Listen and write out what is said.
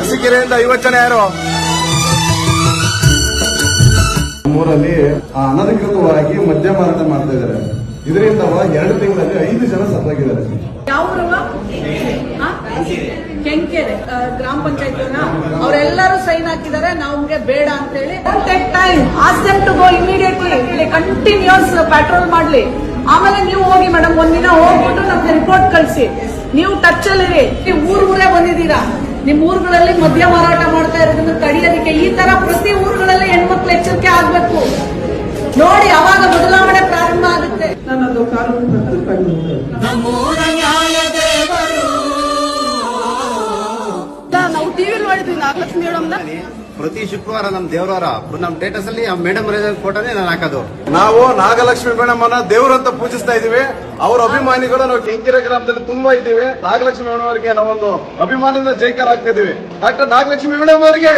ಅರಸೀಕೆರೆಯಿಂದ 50 ಜನ ಯಾರು ಊರಲ್ಲಿ ಅನಧಿಕೃತವಾಗಿ ಮದ್ಯ ಮಾರಾಟ ಮಾಡ್ತಾ ಇದ್ದಾರೆ. ಇದರಿಂದ 2 ತಿಂಗಳಲ್ಲಿ 5 ಜನ ಸತ್ತಾಗಿದ್ದಾರೆ. ಯಾವ ಕೆಂಕೆರೆ ಗ್ರಾಮ ಪಂಚಾಯತ್ ಅವರೆಲ್ಲರೂ ಸೈನ್ ಹಾಕಿದ್ದಾರೆ. ನಮ್ಗೆ ಬೇಡ ಅಂತ ಹೇಳಿ take time, ask them to go immediately, continuous patrol ಮಾಡ್ಲಿ. ಆಮೇಲೆ ನೀವು ಹೋಗಿ ಮೇಡಮ್, ಒಂದಿನ ಹೋಗ್ಬಿಟ್ಟು ನಮ್ಗೆ ರಿಪೋರ್ಟ್ ಕಳಿಸಿ. ನೀವು ಟಚ್ ಅಲ್ಲಿರಿ, ಊರೇ ಬಂದಿದ್ದೀರಾ. ನಿಮ್ ಊರುಗಳಲ್ಲಿ ಮದ್ಯ ಮಾರಾಟ ಮಾಡ್ತಾ ಇರೋದನ್ನ ತಡೆಯೋದಕ್ಕೆ ಈ ತರ ಪ್ರತಿ ಊರುಗಳಲ್ಲಿ ಹೆಣ್ಮಕ್ಳು ಎಚ್ಚರಿಕೆ ಆಗ್ಬೇಕು. ನೋಡಿ, ಅವಾಗ ಬದಲಾವಣೆ ಪ್ರಾರಂಭ ಆಗುತ್ತೆ. ನನ್ನದು ಕಾನೂನು ನಾವು ಟಿವಿಲಿ ನೋಡಿದ್ವಿ ನಾಗಲಕ್ಷ್ಮಿ ಮೇಡಮ್ನ. ಪ್ರತಿ ಶುಕ್ರವಾರ ನಮ್ ದೇವರವಾರ ನಮ್ ಸ್ಟೇಟಸ್ ಅಲ್ಲಿ ಮೇಡಮ್ ಫೋಟೋನೇ ನಾನು ಹಾಕೋದು. ನಾವು ನಾಗಲಕ್ಷ್ಮಿ ಮೇಡಮ್ ಅನ್ನ ದೇವರಂತ ಪೂಜಿಸ್ತಾ ಇದೀವಿ. ಅವರ ಅಭಿಮಾನಿಗಳು ನಾವು ಕೆಂಕೆರೆ ಗ್ರಾಮದಲ್ಲಿ ತುಂಬಾ ಇದ್ದೀವಿ. ನಾಗಲಕ್ಷ್ಮಿ ಮೇಡಮ್ ಅವರಿಗೆ ನಾವೊಂದು ಅಭಿಮಾನದಿಂದ ಜೈಕಾರ ಆಗ್ತಾ ಇದೀವಿ. ಡಾಕ್ಟರ್ ನಾಗಲಕ್ಷ್ಮಿ ಮೇಡಮ್ ಅವರಿಗೆ